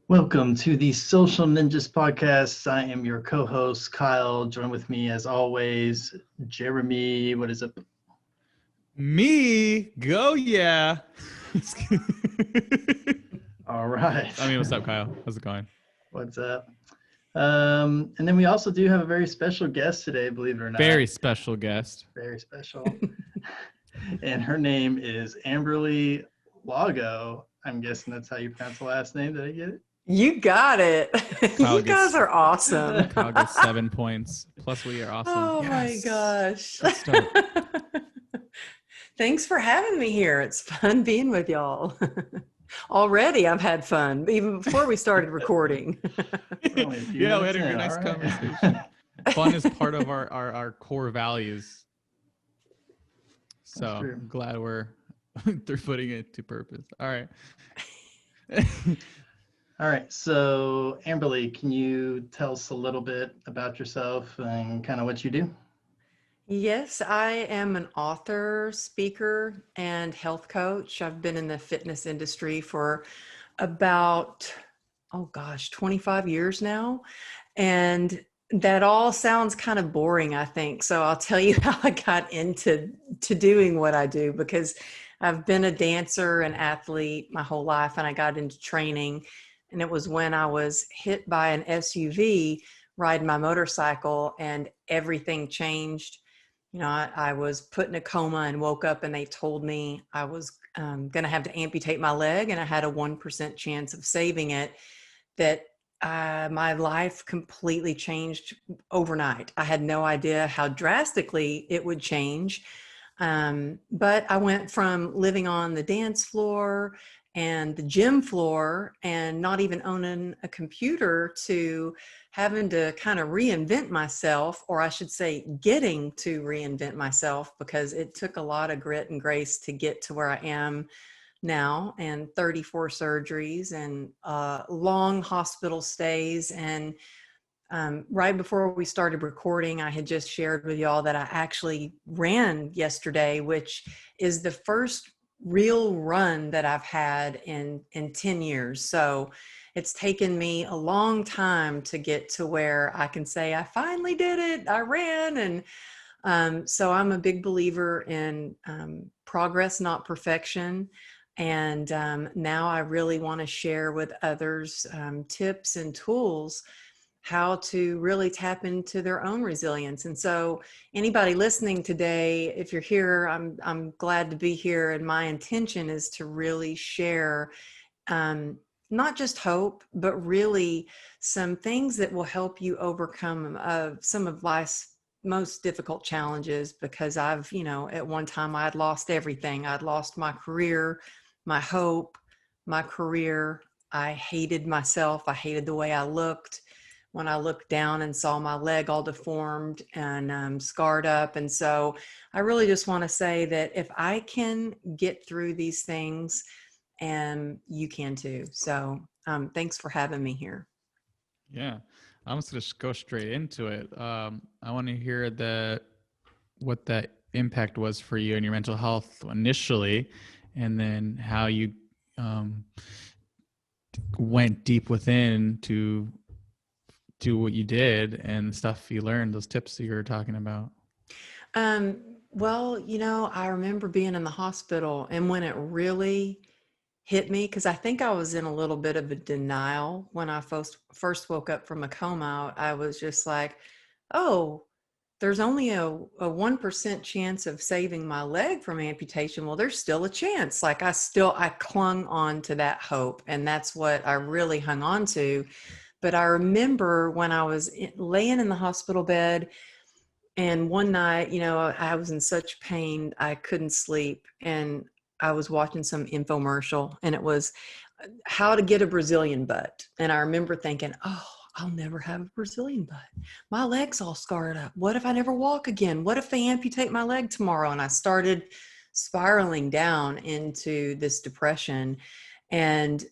Welcome to the Social Ninjas podcast. I am your co-host, Kyle. Join with me as always, Jeremy. What is up? Me? Go, yeah. All right. What's up, Kyle? How's it going? What's up? And then we also do have a very special guest today, believe it or not. Very special guest. Very special. And her name is Amberley Lago. I'm guessing that's how you pronounce the last name. Did I get it? You got it. You guys are awesome. Kyle gets 7 points. Plus, we are awesome. Oh Yes. my gosh. Good start. Thanks for having me here. It's fun being with y'all. Already I've had fun, even before we started recording. Yeah, we had a very nice conversation. Fun is part of our core values. So I'm glad they're putting it to purpose. All right. All right. So, Amberley, can you tell us a little bit about yourself and kind of what you do? Yes, I am an author, speaker, and health coach. I've been in the fitness industry for about, 25 years now. And that all sounds kind of boring, I think. So I'll tell you how I got into doing what I do, because I've been a dancer and athlete my whole life, and I got into training. And it was when I was hit by an SUV riding my motorcycle, and everything changed. You know, I was put in a coma and woke up, and they told me I was going to have to amputate my leg, and I had a 1% chance of saving it. That my life completely changed overnight. I had no idea how drastically it would change. But I went from living on the dance floor and the gym floor and not even owning a computer to having to kind of reinvent myself, or I should say getting to reinvent myself, because it took a lot of grit and grace to get to where I am now, and 34 surgeries and long hospital stays. And right before we started recording, I had just shared with y'all that I actually ran yesterday, which is the first real run that I've had in 10 years. So it's taken me a long time to get to where I can say, I finally did it. I ran. And so I'm a big believer in progress, not perfection. And now I really want to share with others tips and tools how to really tap into their own resilience. And so anybody listening today, if you're here, I'm glad to be here. And my intention is to really share not just hope, but really some things that will help you overcome some of life's most difficult challenges. Because I've, at one time I'd lost everything. I'd lost my career, my hope, my career. I hated myself. I hated the way I looked. When I looked down and saw my leg all deformed and scarred up. And so I really just want to say that if I can get through these things, and you can too. So thanks for having me here. Yeah, I'm just going to go straight into it. I want to hear what that impact was for you and your mental health initially, and then how you went deep within to do what you did and stuff you learned, those tips that you were talking about. Well, I remember being in the hospital, and when it really hit me, because I think I was in a little bit of a denial when I first woke up from a coma. I was just like, oh, there's only a 1% chance of saving my leg from amputation. Well, there's still a chance. Like I clung on to that hope, and that's what I really hung on to. But I remember when I was laying in the hospital bed, and one night, I was in such pain, I couldn't sleep. And I was watching some infomercial, and it was how to get a Brazilian butt. And I remember thinking, oh, I'll never have a Brazilian butt. My leg's all scarred up. What if I never walk again? What if they amputate my leg tomorrow? And I started spiraling down into this depression. And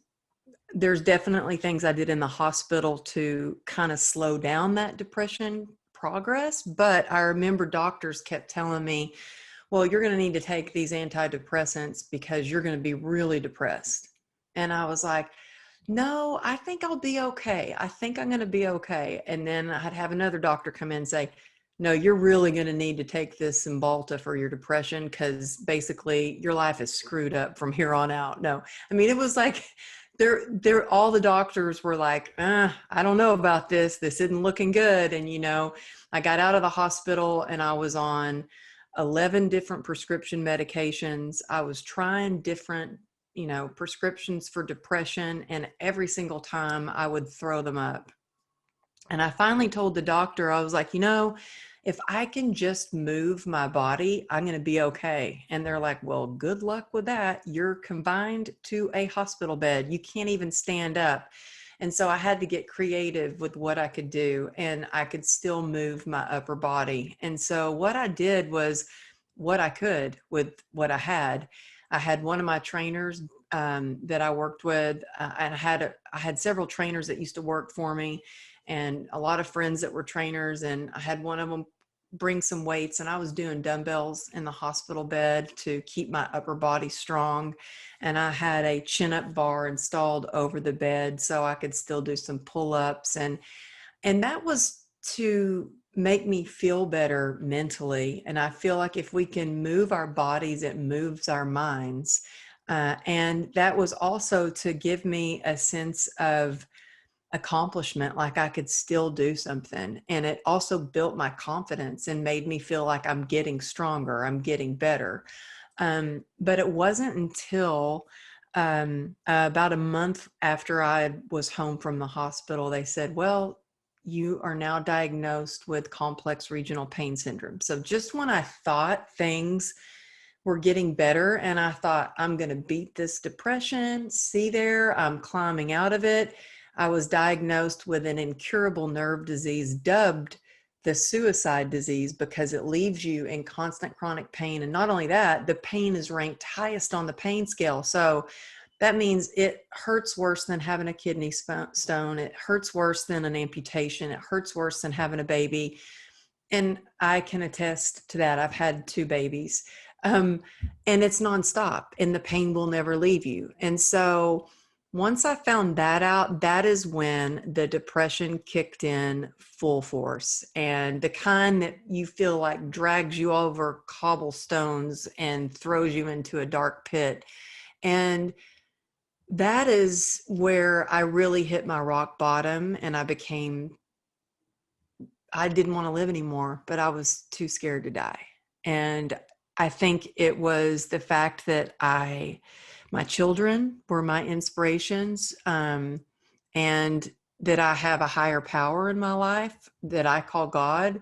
there's definitely things I did in the hospital to kind of slow down that depression progress. But I remember doctors kept telling me, well, you're going to need to take these antidepressants because you're going to be really depressed. And I was like, no, I think I'll be okay. I think I'm going to be okay. And then I'd have another doctor come in and say, no, you're really going to need to take this Cymbalta for your depression, because basically your life is screwed up from here on out. No, I mean, it was like all the doctors were like, I don't know about this. This isn't looking good. And, I got out of the hospital and I was on 11 different prescription medications. I was trying different prescriptions for depression, and every single time I would throw them up. And I finally told the doctor, I was like, if I can just move my body, I'm going to be okay. And they're like, well, good luck with that. You're confined to a hospital bed. You can't even stand up. And so I had to get creative with what I could do, and I could still move my upper body. And so what I did was what I could with what I had. I had one of my trainers that I worked with, and I had several trainers that used to work for me, and a lot of friends that were trainers. And I had one of them bring some weights, and I was doing dumbbells in the hospital bed to keep my upper body strong. And I had a chin-up bar installed over the bed so I could still do some pull-ups. And that was to make me feel better mentally. And I feel like if we can move our bodies, it moves our minds. And that was also to give me a sense of accomplishment, like I could still do something. And it also built my confidence and made me feel like I'm getting stronger, I'm getting better. But it wasn't until about a month after I was home from the hospital, they said, well, you are now diagnosed with complex regional pain syndrome. So just when I thought things were getting better and I thought, I'm going to beat this depression, see there, I'm climbing out of it, I was diagnosed with an incurable nerve disease dubbed the suicide disease, because it leaves you in constant chronic pain. And not only that, the pain is ranked highest on the pain scale. So that means it hurts worse than having a kidney stone. It hurts worse than an amputation. It hurts worse than having a baby. And I can attest to that. I've had 2 babies. And it's nonstop, and the pain will never leave you. And so once I found that out, that is when the depression kicked in full force, and the kind that you feel like drags you over cobblestones and throws you into a dark pit. And that is where I really hit my rock bottom, and I didn't want to live anymore, but I was too scared to die. And I think it was the fact that my children were my inspirations, and that I have a higher power in my life that I call God.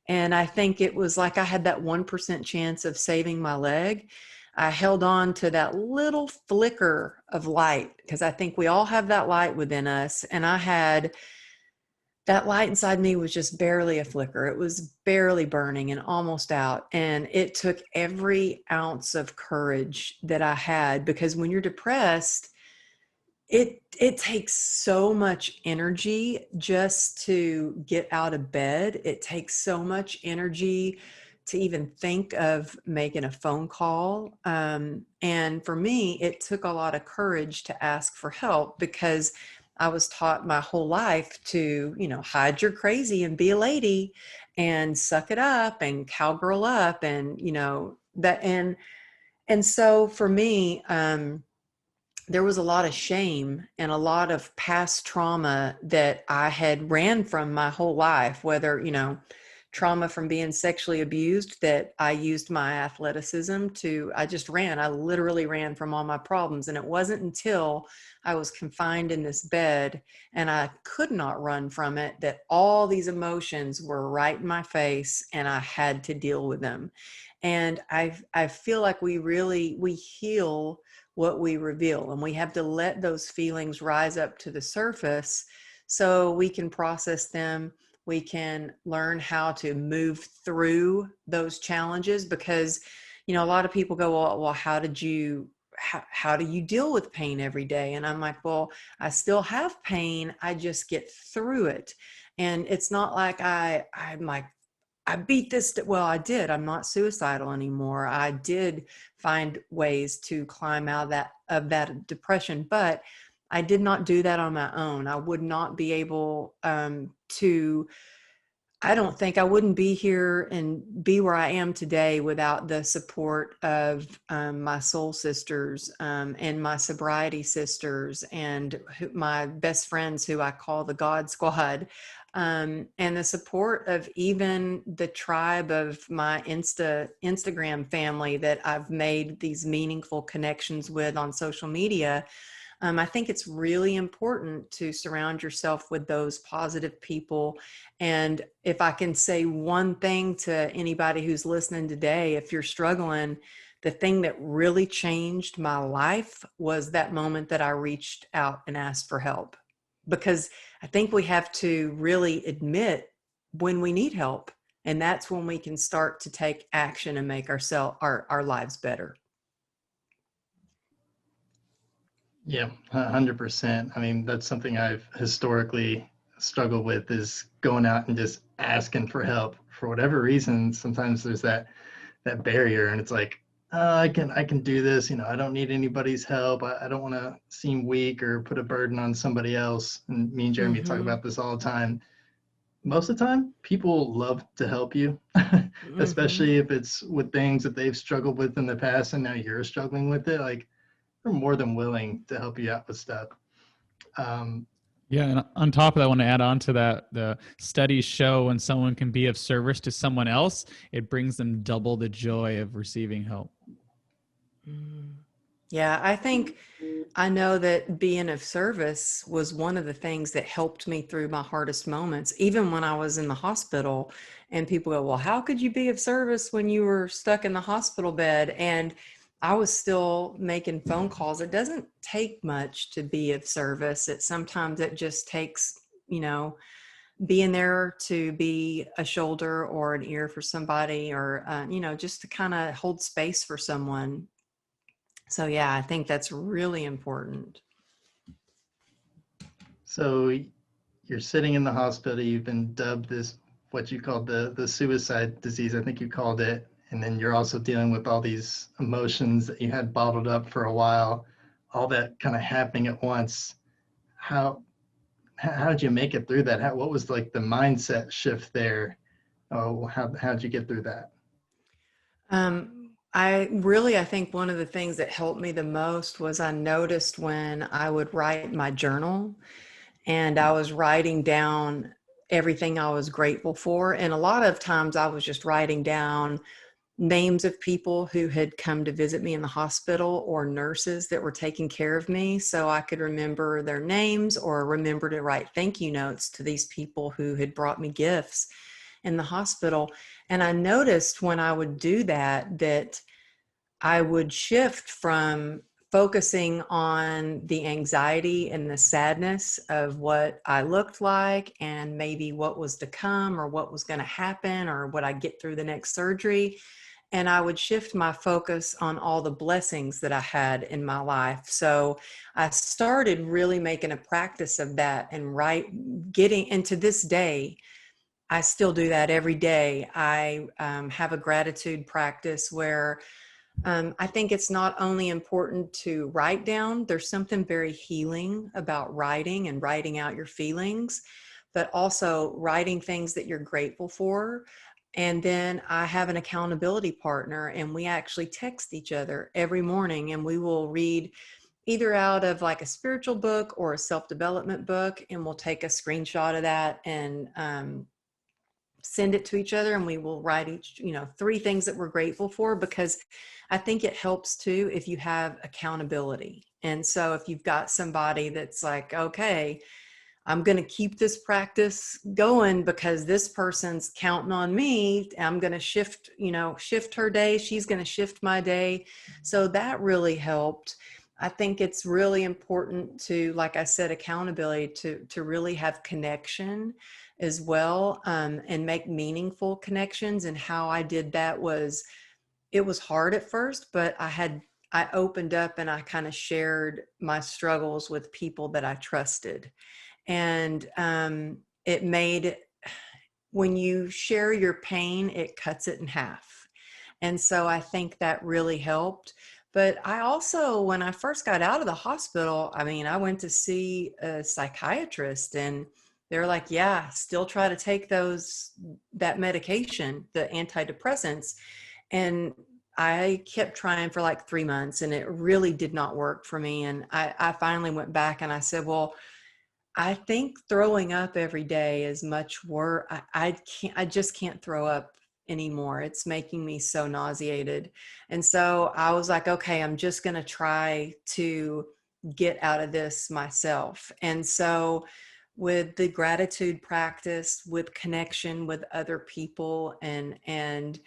And I think it was like I had that 1% chance of saving my leg. I held on to that little flicker of light, because I think we all have that light within us. And that light inside me was just barely a flicker. It was barely burning and almost out. And it took every ounce of courage that I had, because when you're depressed, it takes so much energy just to get out of bed. It takes so much energy to even think of making a phone call. And for me, it took a lot of courage to ask for help, because I was taught my whole life to, hide your crazy and be a lady and suck it up and cowgirl up, and, that. And so for me, there was a lot of shame and a lot of past trauma that I had ran from my whole life, whether, trauma from being sexually abused, that I used my athleticism I literally ran from all my problems. And it wasn't until I was confined in this bed and I could not run from it, that all these emotions were right in my face and I had to deal with them. And I feel like we heal what we reveal, and we have to let those feelings rise up to the surface so we can process them. We can learn how to move through those challenges, because, a lot of people go, well, how do you deal with pain every day? And I'm like, well, I still have pain. I just get through it. And it's not like I'm like, I beat this. Well, I did. I'm not suicidal anymore. I did find ways to climb out of that depression, but I did not do that on my own. I would not be able I don't think I wouldn't be here and be where I am today without the support of my soul sisters and my sobriety sisters and my best friends who I call the God Squad, and the support of even the tribe of my Instagram family that I've made these meaningful connections with on social media. I think it's really important to surround yourself with those positive people. And if I can say one thing to anybody who's listening today, if you're struggling, the thing that really changed my life was that moment that I reached out and asked for help. Because I think we have to really admit when we need help. And that's when we can start to take action and make our lives better. Yeah, 100%. I mean, that's something I've historically struggled with, is going out and just asking for help. For whatever reason, sometimes there's that barrier, and it's like, I can do this. I don't need anybody's help. I don't want to seem weak or put a burden on somebody else. And me and Jeremy talk about this all the time. Most of the time, people love to help you, especially if it's with things that they've struggled with in the past, and now you're struggling with it. Like, they're more than willing to help you out with stuff. Yeah, and on top of that, I want to add on to that, the studies show when someone can be of service to someone else, it brings them double the joy of receiving help. Yeah, I know that being of service was one of the things that helped me through my hardest moments, even when I was in the hospital. And people go, well, how could you be of service when you were stuck in the hospital bed? And I was still making phone calls. It doesn't take much to be of service. Sometimes it just takes, being there to be a shoulder or an ear for somebody, or, just to kind of hold space for someone. So yeah, I think that's really important. So you're sitting in the hospital, you've been dubbed this, what you called the suicide disease, I think you called it. And then you're also dealing with all these emotions that you had bottled up for a while, all that kind of happening at once. How did you make it through that? What was like the mindset shift there? Oh, how'd you get through that? I think one of the things that helped me the most was I noticed when I would write my journal and I was writing down everything I was grateful for. And a lot of times I was just writing down names of people who had come to visit me in the hospital or nurses that were taking care of me, so I could remember their names or remember to write thank you notes to these people who had brought me gifts in the hospital. And I noticed when I would do that I would shift from focusing on the anxiety and the sadness of what I looked like and maybe what was to come or what was going to happen or would I get through the next surgery. And I would shift my focus on all the blessings that I had in my life. So I started really making a practice of that and getting into this day. I still do that every day. I have a gratitude practice where I think it's not only important to write down, there's something very healing about writing and writing out your feelings, but also writing things that you're grateful for. And then I have an accountability partner, and we actually text each other every morning, and we will read either out of like a spiritual book or a self-development book, and we'll take a screenshot of that and send it to each other, and we will write each, 3 things that we're grateful for, because I think it helps too if you have accountability. And so if you've got somebody that's like, okay, I'm going to keep this practice going because this person's counting on me. I'm going to shift her day. She's going to shift my day. So that really helped. I think it's really important to, like I said, accountability to really have connection as well, and make meaningful connections. And how I did that it was hard at first, but I opened up and I kind of shared my struggles with people that I trusted. And when you share your pain, it cuts it in half. And so I think that really helped. But I also, when I first got out of the hospital, I mean, I went to see a psychiatrist, and they're like, yeah, still try to take that medication, the antidepressants. And I kept trying for like 3 months, and it really did not work for me. And I finally went back and I said, well, I think throwing up every day is much worse. I just can't throw up anymore. It's making me so nauseated. And so I was like, okay, I'm just going to try to get out of this myself. And so with the gratitude practice, with connection with other people, and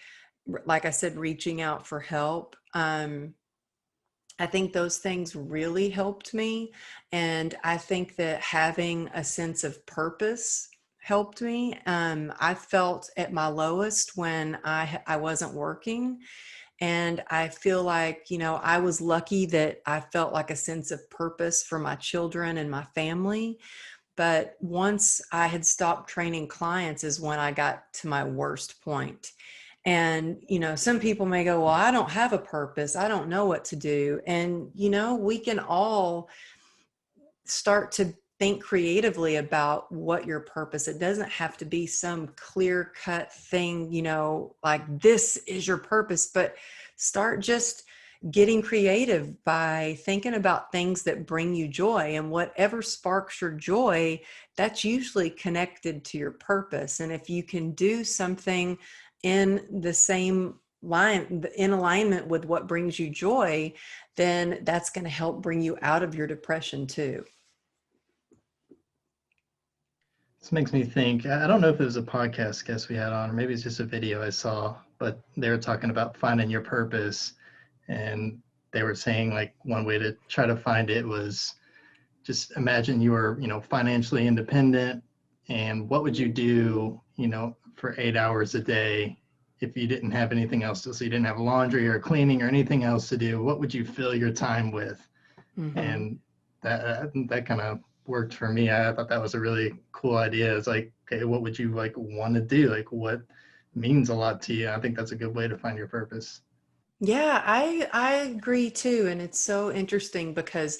like I said, reaching out for help, I think those things really helped me. And I think that having a sense of purpose helped me. I felt at my lowest when I wasn't working. And I feel like, I was lucky that I felt like a sense of purpose for my children and my family. But once I had stopped training clients is when I got to my worst point. And, some people may go, well, I don't have a purpose. I don't know what to do. And, we can all start to think creatively about what your purpose. It doesn't have to be some clear cut thing, like this is your purpose, but start just getting creative by thinking about things that bring you joy, and whatever sparks your joy, that's usually connected to your purpose. And if you can do something in the same line, in alignment with what brings you joy, then that's going to help bring you out of your depression too. This makes me think, I don't know if it was a podcast guest we had on, or maybe it's just a video I saw, but they were talking about finding your purpose. And they were saying like one way to try to find it was just imagine you were, financially independent, and what would you do, for 8 hours a day if you didn't have anything else to, so you didn't have laundry or cleaning or anything else to do? What would you fill your time with? Mm-hmm. And that kind of worked for me. I thought that was a really cool idea. It's like, okay, what would you like want to do? Like what means a lot to you? I think that's a good way to find your purpose. Yeah, I agree too. And it's so interesting because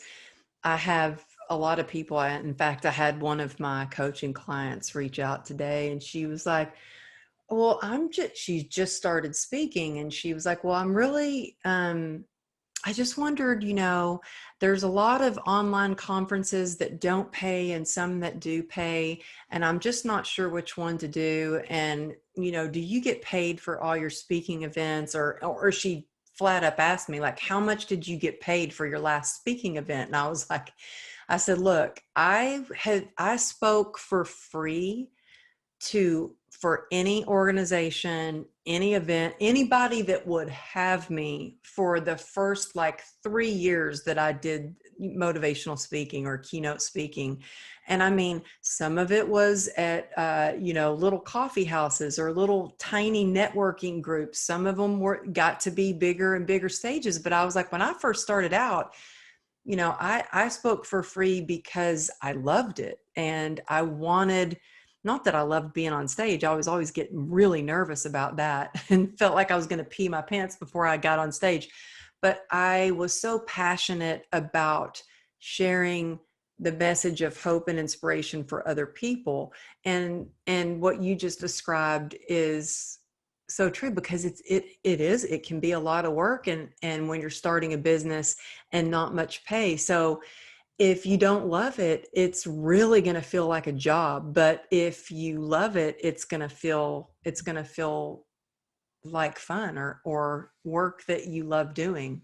I have a lot of people. In fact, I had one of my coaching clients reach out today, and she was like, well, she just started speaking, and she was like, well, I'm really, I just wondered, there's a lot of online conferences that don't pay and some that do pay, and I'm just not sure which one to do. And, do you get paid for all your speaking events? Or she flat up asked me, like, how much did you get paid for your last speaking event? And I said, look, I spoke for free for any organization, any event, anybody that would have me for the first like 3 years that I did motivational speaking or keynote speaking. And I mean, some of it was at, little coffee houses or little tiny networking groups. Some of them got to be bigger and bigger stages. But I was like, when I first started out, I spoke for free because I loved it. And I wanted, not that I loved being on stage. I was always getting really nervous about that and felt like I was going to pee my pants before I got on stage. But I was so passionate about sharing the message of hope and inspiration for other people. And what you just described is so true, because it can be a lot of work, and when you're starting a business and not much pay. So if you don't love it, it's really going to feel like a job. But if you love it, it's going to feel like fun or work that you love doing.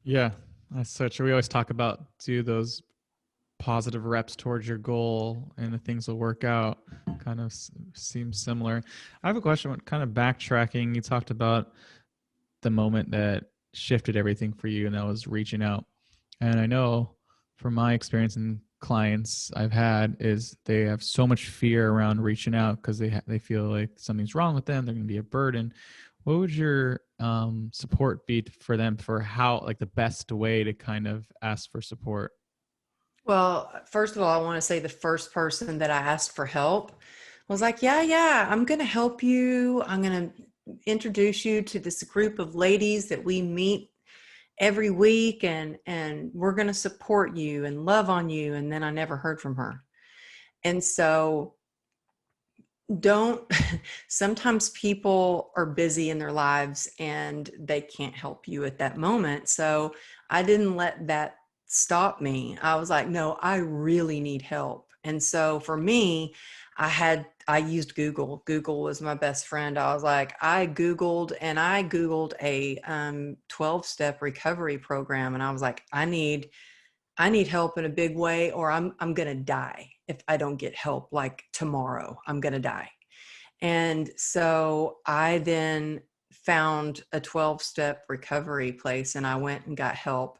Yeah, that's so true. We always talk about do those positive reps towards your goal and the things will work out. Kind of seems similar. I have a question, kind of backtracking. You talked about the moment that shifted everything for you, and that was reaching out. And I know from my experience and clients I've had is they have so much fear around reaching out because they feel like something's wrong with them. They're going to be a burden. What would your support be for them, for how, like, the best way to kind of ask for support? Well, first of all, I want to say the first person that I asked for help was like, yeah, I'm going to help you. I'm going to introduce you to this group of ladies that we meet every week, and we're going to support you and love on you. And then I never heard from her. And so sometimes people are busy in their lives and they can't help you at that moment. So I didn't let that stop me. I was like, no, I really need help. And so for me, I used Google. Google was my best friend. I was like, I Googled a 12-step recovery program. And I was like, I need help in a big way, or I'm going to die. If I don't get help, like tomorrow, I'm going to die. And so I then found a 12-step recovery place, and I went and got help.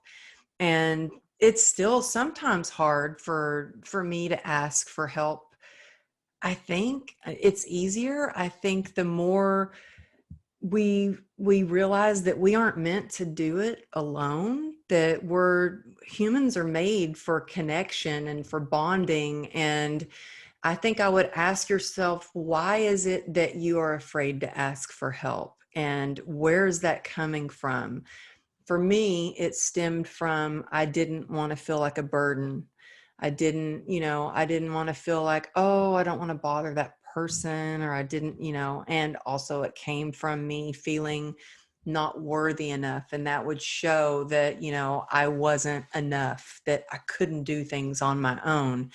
And it's still sometimes hard for me to ask for help. I think it's easier. I think the more we realize that we aren't meant to do it alone, that humans are made for connection and for bonding. And I think I would ask yourself, why is it that you are afraid to ask for help? And where is that coming from? For me, it stemmed from, I didn't want to feel like a burden. I didn't want to feel like, oh, I don't want to bother that person, or I didn't, and also it came from me feeling not worthy enough. And that would show that, I wasn't enough, that I couldn't do things on my own.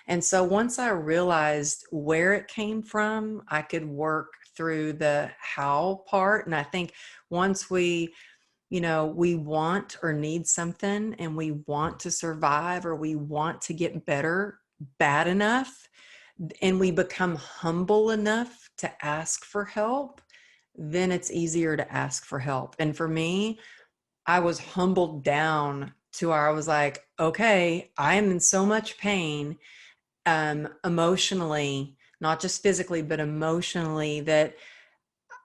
And so once I realized where it came from, I could work through the how part. And I think once we want or need something, and we want to survive, or we want to get better bad enough, and we become humble enough to ask for help, then it's easier to ask for help. And for me, I was humbled down to where I was like, okay, I am in so much pain, emotionally, not just physically, but emotionally, that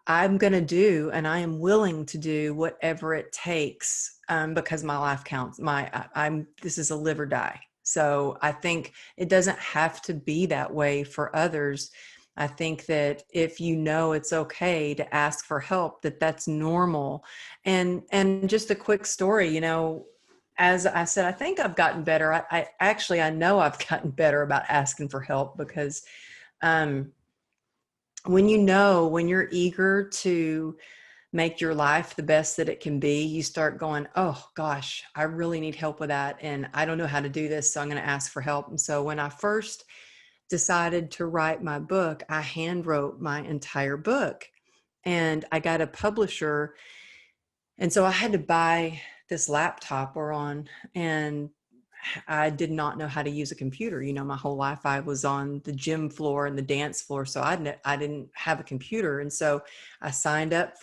I'm going to do, and I am willing to do whatever it takes, because my life counts. This is a live or die. So I think it doesn't have to be that way for others. I think that if it's okay to ask for help, that's normal. And just a quick story, as I said, I think I've gotten better. I know I've gotten better about asking for help, because, when you're eager to make your life the best that it can be, you start going, oh gosh, I really need help with that. And I don't know how to do this, so I'm going to ask for help. And so when I first decided to write my book, I hand wrote my entire book, and I got a publisher. And so I had to buy this laptop we're on, and I did not know how to use a computer. My whole life I was on the gym floor and the dance floor, so I didn't have a computer. And so I signed up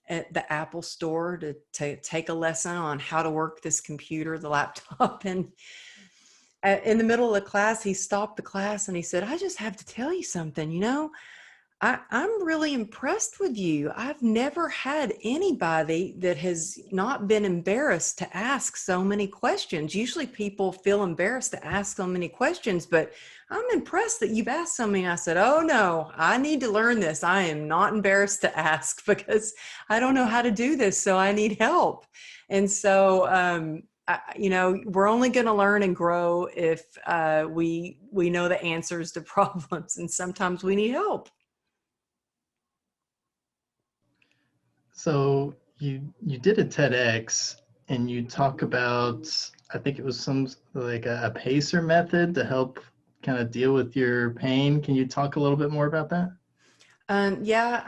at the Apple store to take a lesson on how to work this computer, the laptop. And in the middle of the class, he stopped the class and he said, I just have to tell you something, I'm really impressed with you. I've never had anybody that has not been embarrassed to ask so many questions. Usually people feel embarrassed to ask so many questions, but I'm impressed that you've asked so many. I said, oh no, I need to learn this. I am not embarrassed to ask, because I don't know how to do this, so I need help. And so, we're only going to learn and grow if we know the answers to problems, and sometimes we need help. So you did a TEDx, and you talk about, I think it was some like a pacer method to help kind of deal with your pain. Can you talk a little bit more about that? Yeah,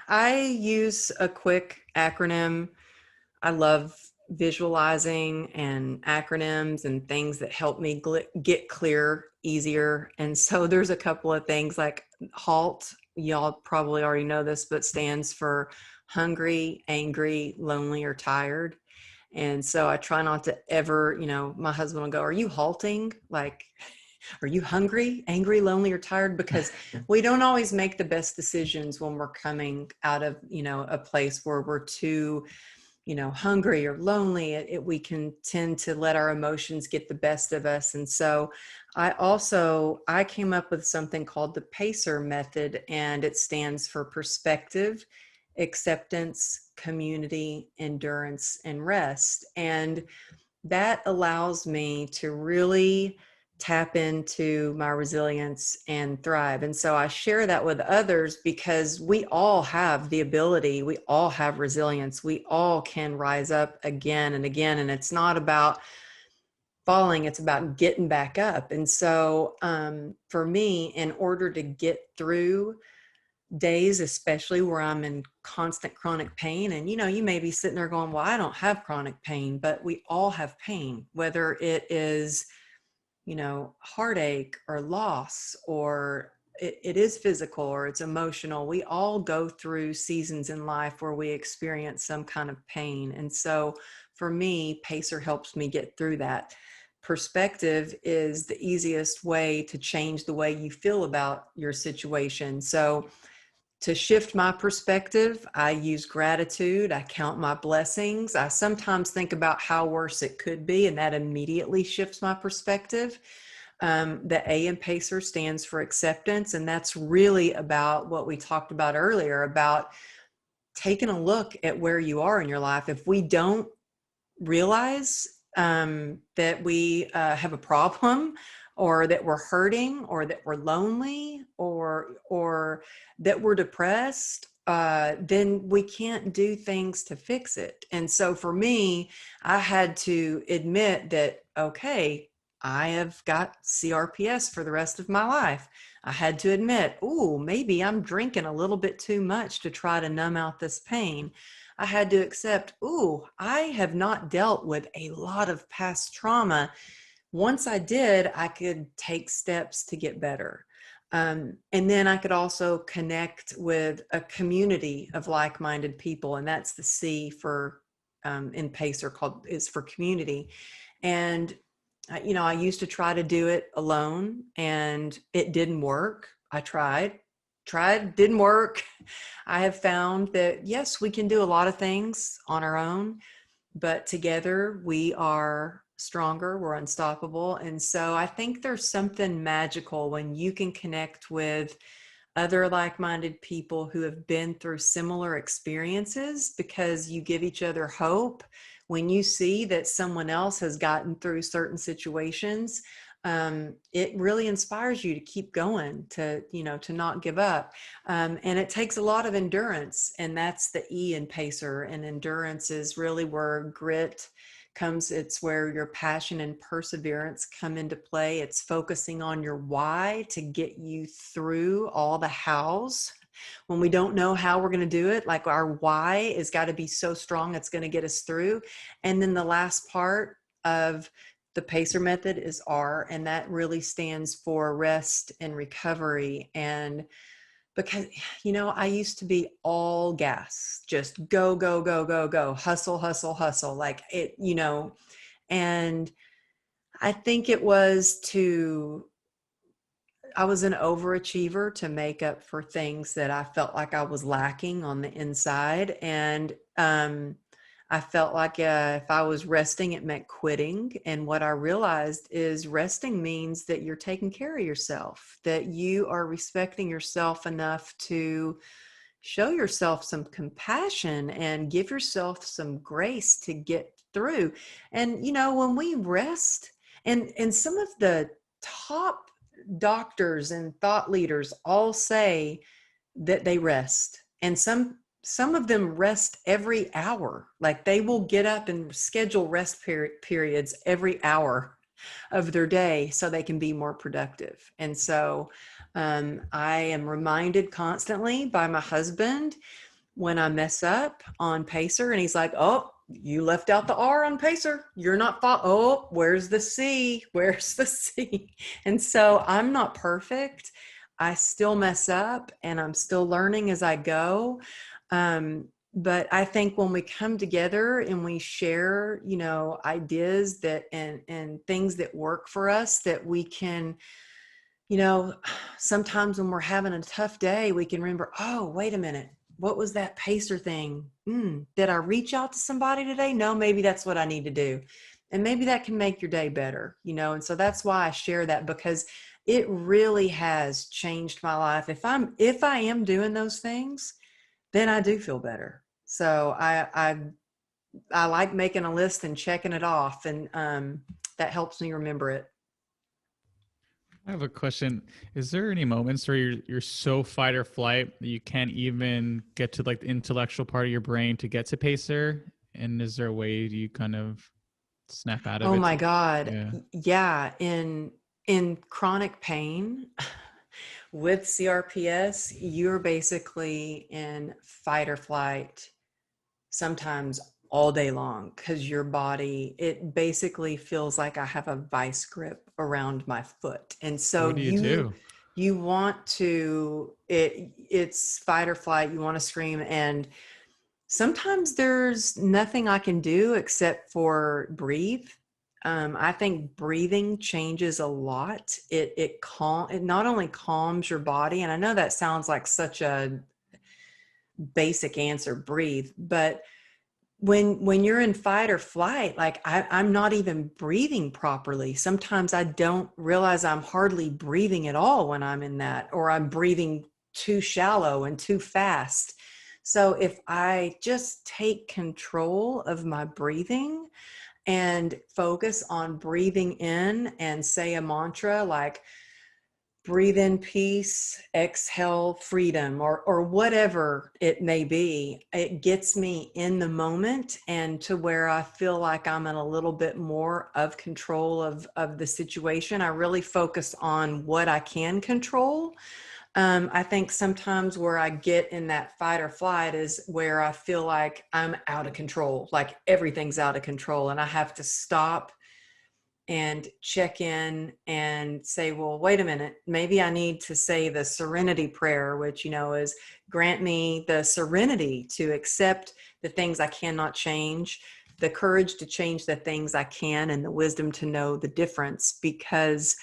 I use a quick acronym. I love visualizing and acronyms and things that help me get clear easier. And so there's a couple of things like HALT. Y'all probably already know this, but stands for hungry, angry, lonely, or tired. And so I try not to ever, my husband will go, are you halting? Like, are you hungry, angry, lonely, or tired? Because we don't always make the best decisions when we're coming out of, a place where we're too hungry or lonely, we can tend to let our emotions get the best of us. And so I came up with something called the PACER method, and it stands for perspective, acceptance, community, endurance, and rest. And that allows me to really tap into my resilience and thrive. And so I share that with others because we all have the ability, we all have resilience, we all can rise up again and again. And it's not about falling, it's about getting back up. And so for me, in order to get through days, especially where I'm in constant chronic pain, and you may be sitting there going, well, I don't have chronic pain, but we all have pain, whether it is heartache or loss, or it is physical or it's emotional. We all go through seasons in life where we experience some kind of pain. And so for me, PACER helps me get through that. Perspective is the easiest way to change the way you feel about your situation. So to shift my perspective, I use gratitude. I count my blessings. I sometimes think about how worse it could be, and that immediately shifts my perspective. The A in PACER stands for acceptance, and that's really about what we talked about earlier, about taking a look at where you are in your life. If we don't realize that we have a problem, or that we're hurting, or that we're lonely, or that we're depressed, then we can't do things to fix it. And so for me, I had to admit that, okay, I have got CRPS for the rest of my life. I had to admit, oh, maybe I'm drinking a little bit too much to try to numb out this pain. I had to accept, oh, I have not dealt with a lot of past trauma. Once I did, I could take steps to get better. And then I could also connect with a community of like-minded people. And that's the C for in PACER is for community. And, I used to try to do it alone, and it didn't work. I tried, didn't work. I have found that, yes, we can do a lot of things on our own, but together we are stronger, we're unstoppable. And so I think there's something magical when you can connect with other like-minded people who have been through similar experiences, because you give each other hope. When you see that someone else has gotten through certain situations, it really inspires you to keep going, to not give up. And it takes a lot of endurance, and that's the E in PACER. And endurance is really where grit comes. It's where your passion and perseverance come into play. It's focusing on your why to get you through all the hows. When we don't know how we're going to do it, like our why has got to be so strong, it's going to get us through. And then the last part of the PACER method is R, and that really stands for rest and recovery. And because, I used to be all gas, just go, go, go, go, go, hustle, hustle, hustle, like it, and I think I was an overachiever to make up for things that I felt like I was lacking on the inside. And I felt like if I was resting, it meant quitting. And what I realized is resting means that you're taking care of yourself, that you are respecting yourself enough to show yourself some compassion and give yourself some grace to get through. And, when we rest, and some of the top doctors and thought leaders all say that they rest, and some of them rest every hour. Like they will get up and schedule rest periods every hour of their day so they can be more productive. And so I am reminded constantly by my husband when I mess up on PACER, and he's like, oh, you left out the R on PACER. You're not, oh, where's the C? Where's the C? And so I'm not perfect. I still mess up, and I'm still learning as I go. But I think when we come together and we share, ideas that and things that work for us, that we can, sometimes when we're having a tough day, we can remember, oh, wait a minute. what was that pacer thing? Did I reach out to somebody today? No, maybe that's what I need to do. And maybe that can make your day better, you know? And so that's why I share that, because it really has changed my life. If I am doing those things, then I do feel better. So I like making a list and checking it off, and that helps me remember it. I have a question. Is there any moments where you're so fight or flight that you can't even get to like the intellectual part of your brain to get to pacer? And is there a way you kind of snap out of Oh it? my God. Yeah. Yeah. In chronic pain with CRPS, you're basically in fight or flight sometimes all day long, because your body, it basically feels like I have a vice grip around my foot. And so What do you do? you want to, it's fight or flight. You want to scream. And sometimes there's nothing I can do except for breathe. I think breathing changes a lot. It not only calms your body, and I know that sounds like such a basic answer, breathe, but when you're in fight or flight, like I'm not even breathing properly. Sometimes I don't realize I'm hardly breathing at all when I'm in that, or I'm breathing too shallow and too fast. So if I just take control of my breathing and focus on breathing in and say a mantra like, breathe in peace, exhale freedom, or whatever it may be, it gets me in the moment and to where I feel like I'm in a little bit more of control of the situation. I really focus on what I can control. I think sometimes where I get in that fight or flight is where I feel like I'm out of control, like everything's out of control, and I have to stop and check in and say, well, wait a minute, maybe I need to say the Serenity Prayer, which, you know, is grant me the serenity to accept the things I cannot change, the courage to change the things I can, and the wisdom to know the difference. Because,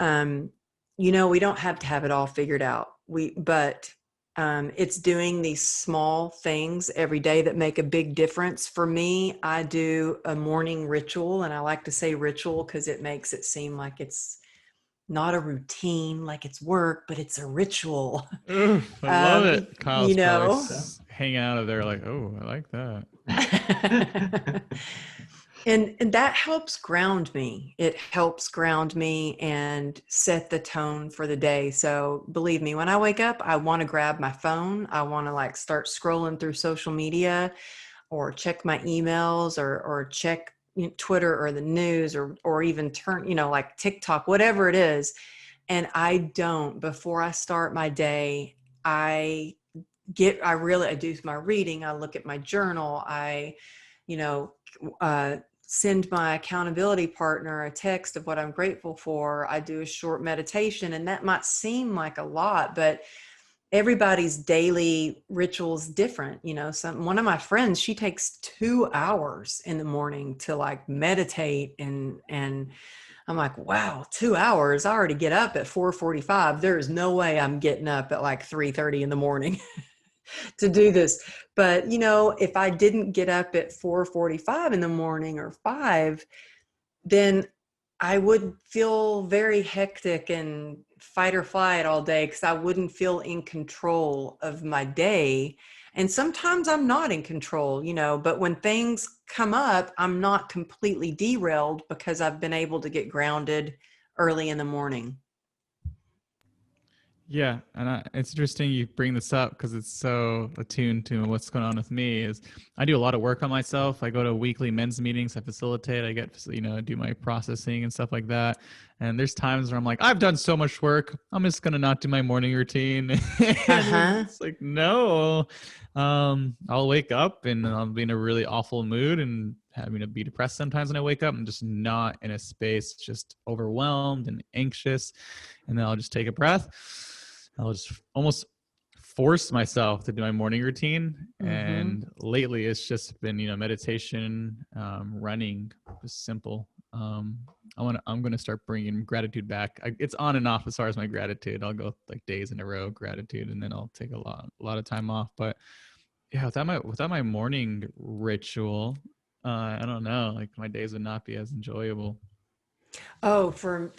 you know, we don't have to have it all figured out. But it's doing these small things every day that make a big difference. For me, I do a morning ritual, and I like to say ritual because it makes it seem like it's not a routine, like it's work, but it's a ritual. Ooh, I love it. You Kyle's probably know, hanging out of there like, oh, I like that. and that helps ground me. It helps ground me and set the tone for the day. So believe me, when I wake up, I want to grab my phone. I want to like start scrolling through social media or check my emails or check Twitter or the news or even turn, you know, like TikTok, whatever it is. And I don't, before I start my day, I do my reading. I look at my journal. You know, send my accountability partner a text of what I'm grateful for. I do a short meditation, and that might seem like a lot, but everybody's daily rituals different. You know, one of my friends, she takes 2 hours in the morning to like meditate, and I'm like, wow, 2 hours. I already get up at 4:45. There is no way I'm getting up at like 3:30 in the morning to do this. But, you know, if I didn't get up at 4:45 in the morning or 5, then I would feel very hectic and fight or flight all day because I wouldn't feel in control of my day. And sometimes I'm not in control, you know, but when things come up, I'm not completely derailed because I've been able to get grounded early in the morning. Yeah, and it's interesting you bring this up because it's so attuned to what's going on with me. Is I do a lot of work on myself. I go to weekly men's meetings. I facilitate. I get do my processing and stuff like that. And there's times where I'm like, I've done so much work. I'm just gonna not do my morning routine. It's like no, I'll wake up and I'll be in a really awful mood and having to be depressed sometimes when I wake up. I'm just not in a space, just overwhelmed and anxious. And then I'll just take a breath. I'll just almost force myself to do my morning routine. Mm-hmm. And lately it's just been, meditation, running, just simple. I'm gonna start bringing gratitude back. It's on and off as far as my gratitude. I'll go like days in a row gratitude, and then I'll take a lot of time off. But yeah, without my morning ritual, I don't know. Like my days would not be as enjoyable. Oh, for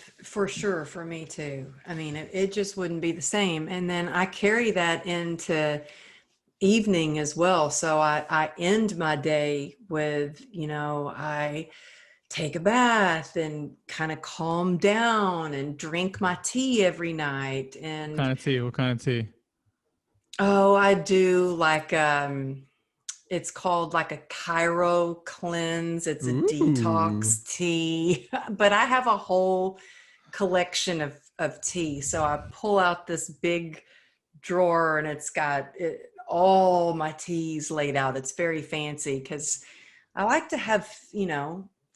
sure, for me too. I mean, it just wouldn't be the same. And then I carry that into evening as well. So I end my day with, I take a bath and kind of calm down and drink my tea every night. What And kind of tea? What kind of tea? oh, I do like it's called like a Cairo cleanse. It's a Ooh. detox tea. But I have a whole collection of tea. So I pull out this big drawer and it's got all my teas laid out. It's very fancy because I like to have,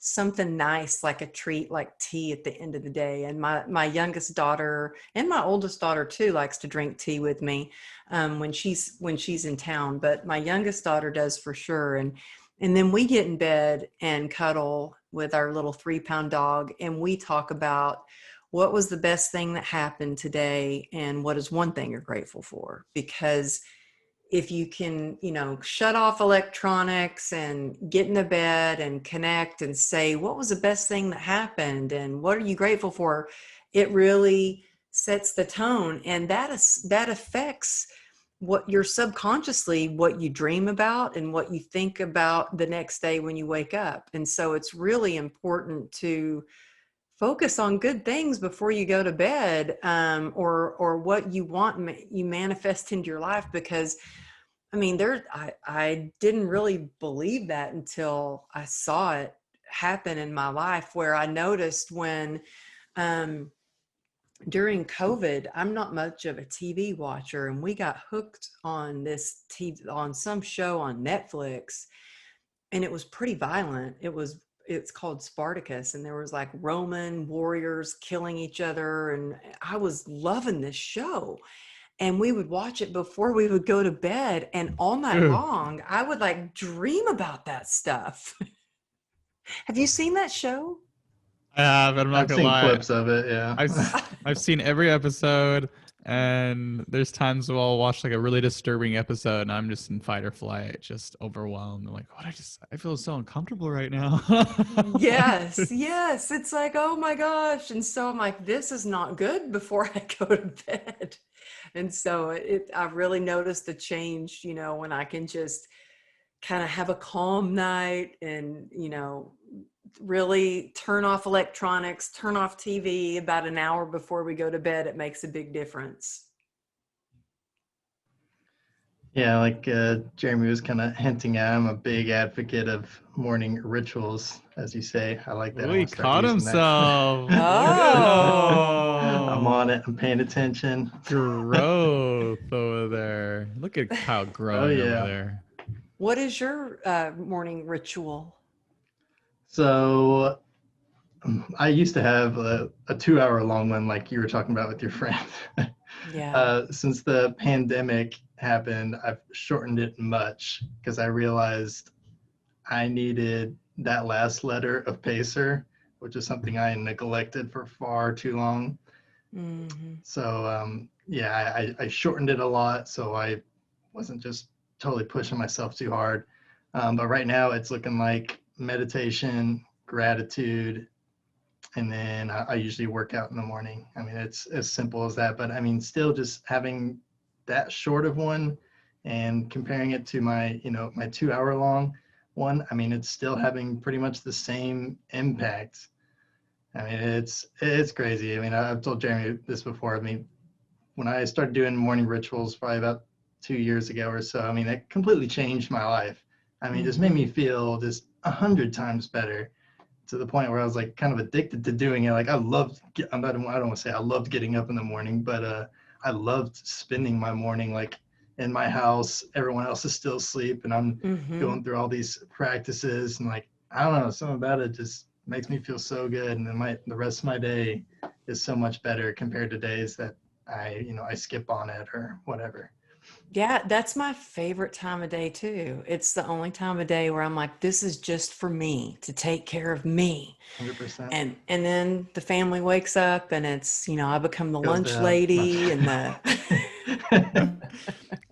something nice like a treat like tea at the end of the day. And my youngest daughter and my oldest daughter too likes to drink tea with me when she's in town. But my youngest daughter does for sure. And then we get in bed and cuddle with our little 3-pound dog and we talk about what was the best thing that happened today and what is one thing you're grateful for. Because if you can, shut off electronics and get in the bed and connect and say, what was the best thing that happened and what are you grateful for? It really sets the tone. And that affects what you're subconsciously, what you dream about and what you think about the next day when you wake up. And so it's really important to focus on good things before you go to bed, or what you want you manifest into your life. Because I mean, I didn't really believe that until I saw it happen in my life, where I noticed when during COVID, I'm not much of a TV watcher, and we got hooked on this TV on some show on Netflix, and it was pretty violent. It's called Spartacus, and there was like Roman warriors killing each other, and I was loving this show. And we would watch it before we would go to bed, and all night long I would like dream about that stuff. Have you seen that show? Yeah, but I'm not I've gonna seen lie. clips of it. Yeah. I've seen every episode, and there's times where I'll watch like a really disturbing episode, and I'm just in fight or flight, just overwhelmed. I'm like, what? I feel so uncomfortable right now. Yes, yes. It's like, oh my gosh. And so I'm like, this is not good before I go to bed. And so I really noticed the change, when I can just kind of have a calm night and, really turn off electronics, turn off TV about an hour before we go to bed. It makes a big difference. Yeah, like Jeremy was kind of hinting at, I'm a big advocate of morning rituals, as you say. I like that. Ooh, I he want to start caught using himself. that. I'm Oh, on it. I'm paying attention. growth over there. Look at Kyle growing over there. What is your morning ritual? So I used to have a 2-hour long one, like you were talking about with your friend. Yeah. Since the pandemic happened, I've shortened it much because I realized I needed that last letter of Pacer, which is something I neglected for far too long. Mm-hmm. So yeah, I shortened it a lot, so I wasn't just totally pushing myself too hard. But right now it's looking like meditation, gratitude, and then I usually work out in the morning. I mean, it's as simple as that, but I mean, still just having that short of one and comparing it to my, my 2-hour long one, I mean, it's still having pretty much the same impact. I mean, it's crazy. I mean, I've told Jeremy this before. I mean, when I started doing morning rituals probably about 2 years ago or so, I mean, it completely changed my life. I mean, it just made me feel just 100 times better, to the point where I was like kind of addicted to doing it. Like I don't want to say I loved getting up in the morning, but I loved spending my morning like in my house. Everyone else is still asleep and I'm going through all these practices, and like, I don't know, something about it just makes me feel so good. And then the rest of my day is so much better compared to days that I skip on it or whatever. Yeah, that's my favorite time of day too. It's the only time of day where I'm like, this is just for me to take care of me. 100%. And then the family wakes up and it's, I become the Goes lunch down. lady and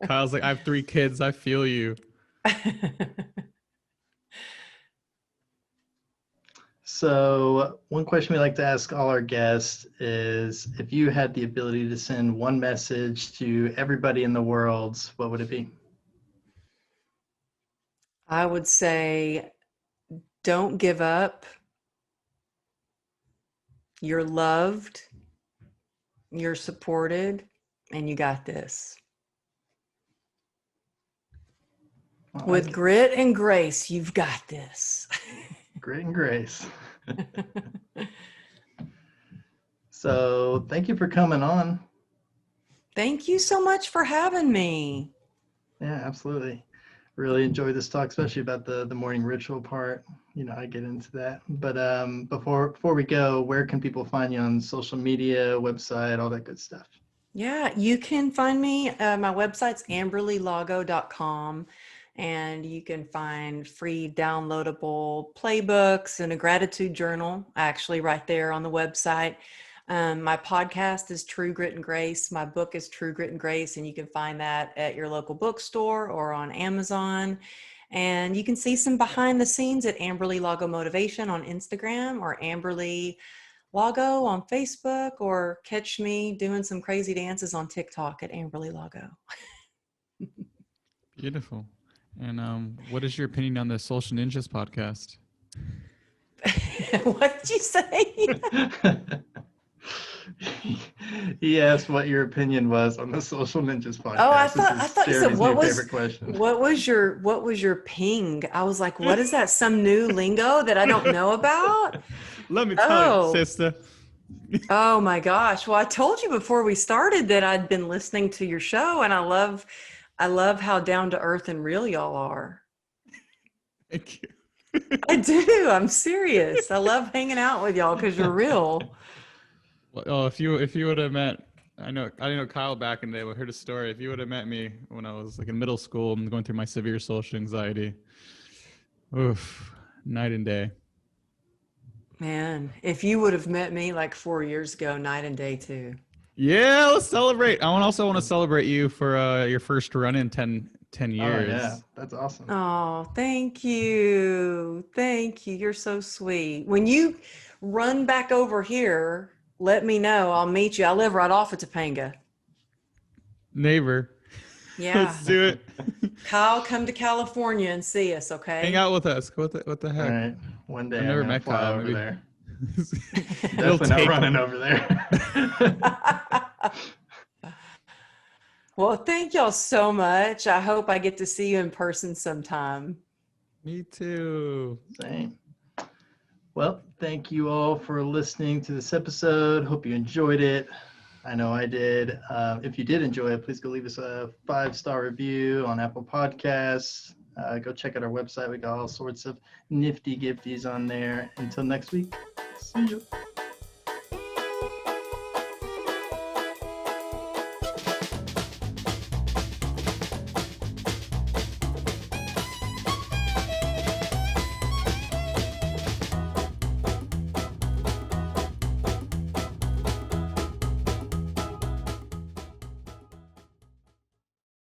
Kyle's like, I have 3 kids. I feel you. So one question we like to ask all our guests is, if you had the ability to send one message to everybody in the world, what would it be? I would say, don't give up. You're loved, you're supported, and you got this. With grit and grace, you've got this. Grit and grace. So thank you for coming on. Thank you so much for having me. Yeah, absolutely. Really enjoyed this talk, especially about the morning ritual part. I get into that. But before we go, where can people find you on social media, website, all that good stuff? Yeah, you can find me. My website's amberleylago.com, and you can find free downloadable playbooks and a gratitude journal actually right there on the website. My podcast is True Grit and Grace. My book is True Grit and Grace, and you can find that at your local bookstore or on Amazon. And you can see some behind the scenes at Amberley Lago Motivation on Instagram, or Amberley Lago on Facebook, or catch me doing some crazy dances on TikTok at Amberley Lago. Beautiful. And what is your opinion on the Social Ninjas podcast? What did you say? He asked what your opinion was on the Social Ninjas podcast. Oh, I thought you said what was your ping? I was like, what is that? Some new lingo that I don't know about? Let me tell you, sister. Oh my gosh. Well, I told you before we started that I'd been listening to your show, and I love how down to earth and real y'all are. Thank you. I do. I'm serious. I love hanging out with y'all because you're real. Well, if you would have met, I didn't know Kyle back in the day, but I heard a story. If you would have met me when I was like in middle school and going through my severe social anxiety, oof, night and day. Man, if you would have met me like 4 years ago, night and day too. Yeah, let's celebrate. I also want to celebrate you for your first run in 10 years. Oh, yeah, that's awesome. Oh, thank you. Thank you. You're so sweet. When you run back over here, let me know. I'll meet you. I live right off of Topanga. Neighbor. Yeah. Let's do it. Kyle, come to California and see us, okay? Hang out with us. What the heck? All right. One day I've never met Kyle. over Maybe. there. Definitely not running over there. Well, thank y'all so much. I hope I get to see you in person sometime. Me too. Same. Well, thank you all for listening to this episode. Hope you enjoyed it. I know I did. If you did enjoy it, please go leave us a 5-star review on Apple Podcasts. Go check out our website. We got all sorts of nifty gifties on there. Until next week, see you.